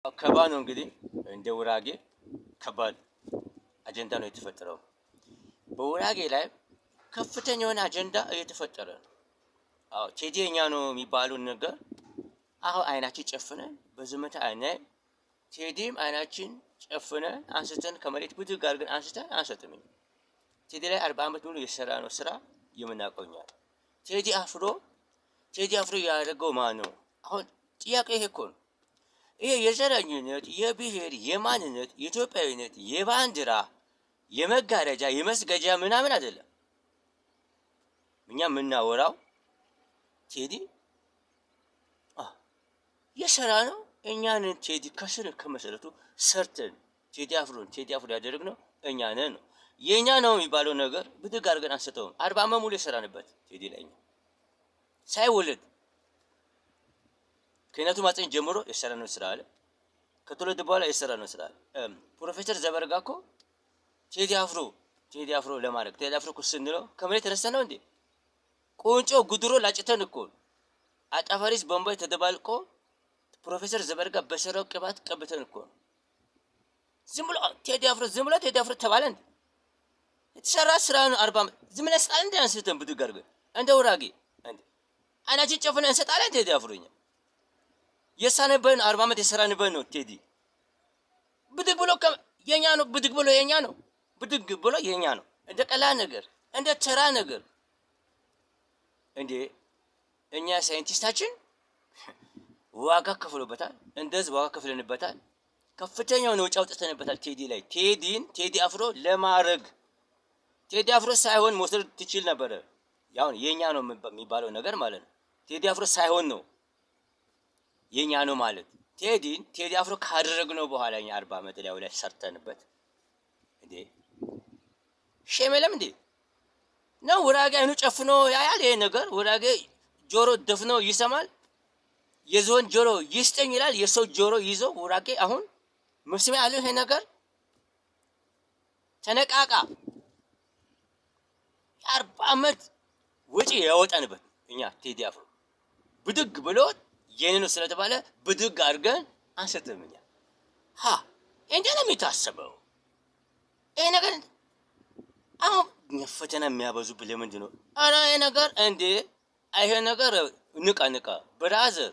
ከባድ ነው እንግዲህ እንደ ውራጌ ከባድ አጀንዳ ነው የተፈጠረው። በውራጌ ላይ ከፍተኛ የሆነ አጀንዳ እየተፈጠረ ነው። አዎ ቴዲ የኛ ነው የሚባሉን ነገር አሁን አይናችን ጨፍነን በዝምታ አይናይ ቴዲም አይናችን ጨፍነን አንስተን ከመሬት ብድግ አድርገን አንስተን አንሰጥም። ቴዲ ላይ 40 ዓመት ሙሉ የሰራ ነው ስራ የምናውቀው እኛ። ቴዲ አፍሮ ያደረገው ማን ነው? አሁን ጥያቄ ይሄ እኮ ነው። ይሄ የዘረኝነት፣ የብሔር፣ የማንነት፣ የኢትዮጵያዊነት፣ የባንዲራ፣ የመጋረጃ፣ የመስገጃ ምናምን አይደለም። እኛ የምናወራው ቴዲ የሰራ ነው። እኛን ቴዲ ከስር ከመሰረቱ ሰርተን ቴዲ አፍሮ ያደረግነው እኛ ነን ነው። የኛ ነው የሚባለው ነገር ብድግ አድርገን አንስተውም። 40 ዓመት ሙሉ የሰራንበት ቴዲ ላይ ሳይወለድ ከእናቱ ማህፀን ጀምሮ የሰራነው ስራ አለ። ከተወለደ በኋላ የሰራነው ስራ አለ። ፕሮፌሰር ዘበርጋ እኮ ቴዲ አፍሮ ለማድረግ ቴዲ አፍሮ እኮ ስንለው ከመሬት ተነሳ ነው እንዴ? ቁንጮ ጉድሮ ላጭተን እኮ አጫፋሪስ ቦምባይ ተደባልቆ ፕሮፌሰር ዘበርጋ በሰራው ቅባት ቀብተን እኮ ዝም ብሎ ቴዲ አፍሮ ተባለ እንዴ? የተሰራ ስራ ነው። 40 ዓመት ዝም ብለን ስራ እንደ አንስተን ብድግ አድርገን እንደ ውራጌ እንዴ አይናችን ጨፍነን እንሰጣለን። ቴዲ አፍሮኛ የሳነበት 40 ዓመት የሰራንበት ነው። ቴዲ ብድግ ብሎ የኛ ነው። ብድግ ብሎ የኛ ነው። እንደ ቀላል ነገር እንደ ተራ ነገር እንዴ እኛ ሳይንቲስታችን ዋጋ ከፍሎበታል። እንደዚህ ዋጋ ከፍለንበታል። ከፍተኛውን ወጪ አውጥተንበታል። ቴዲ አፍሮ ለማድረግ ቴዲ አፍሮ ሳይሆን መውሰድ ትችል ነበረ። ያው የኛ ነው የሚባለው ነገር ማለት ነው። ቴዲ አፍሮ ሳይሆን ነው የኛ ነው ማለት። ቴዲ አፍሮ ካደረግነው በኋላ እኛ 40 ዓመት ላይ ሰርተንበት እንዴ ሸመለም እንዴ ነው። ውራጌ አይኑ ጨፍኖ ያያል። ይሄ ነገር ውራጌ ጆሮ ደፍኖ ይሰማል። የዞን ጆሮ ይስጠኝ ይላል። የሰው ጆሮ ይዞ ውራጌ አሁን መስሚያ አለው። ይሄ ነገር ተነቃቃ 40 ዓመት ወጪ ያወጣንበት እኛ ቴዲ አፍሮ ብድግ ብሎ የኔ ነው ስለተባለ ብድግ አድርገን አንሰጥም። እኛ እንዴ ነው የሚታሰበው ይሄ ነገር? አሁን ፈተና የሚያበዙብን ለምንድን ነው? ኧረ ይሄ ነገር እንዴ ይሄ ነገር ንቃ ብራዘር።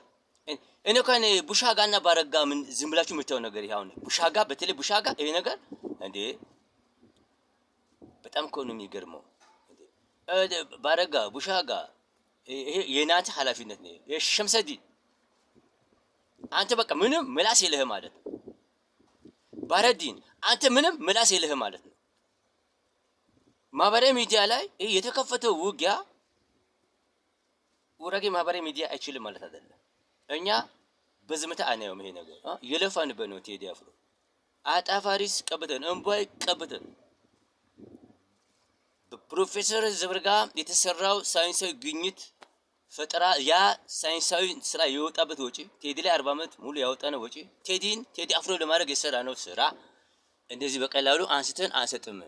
እኔ እንኳን ቡሻጋና ባረጋ ምን ዝም ብላችሁ የምታየው ነገር ይሄ አሁን ቡሻጋ፣ በተለይ ቡሻጋ ይሄ ነገር እንዴ በጣም እኮ ነው የሚገርመው። ባረጋ ቡሻጋ ይሄ የናንተ ኃላፊነት ነው። የሸምሰዲ አንተ በቃ ምንም ምላስ የለህ ማለት ነው። ባረዲን አንተ ምንም ምላስ የለህ ማለት ነው። ማህበራዊ ሚዲያ ላይ ይሄ የተከፈተው ውጊያ ውራጌ ማህበራዊ ሚዲያ አይችልም ማለት አይደለም። እኛ በዝምታ አናየውም። ይሄ ነገር የለፋንበት ነው። ቴዲ አፍሮ አጣፋሪስ ቀብተን እንቧይ ቀብተን በፕሮፌሰር ዘበርጋ የተሰራው ሳይንሳዊ ግኝት ፈጠራ ያ ሳይንሳዊ ስራ የወጣበት ወጪ ቴዲ ላይ 40 ዓመት ሙሉ ያወጣነው ወጪ ቴዲ አፍሮ ለማድረግ የሰራ ነው ስራ እንደዚህ በቀላሉ አንስተን አንሰጥም።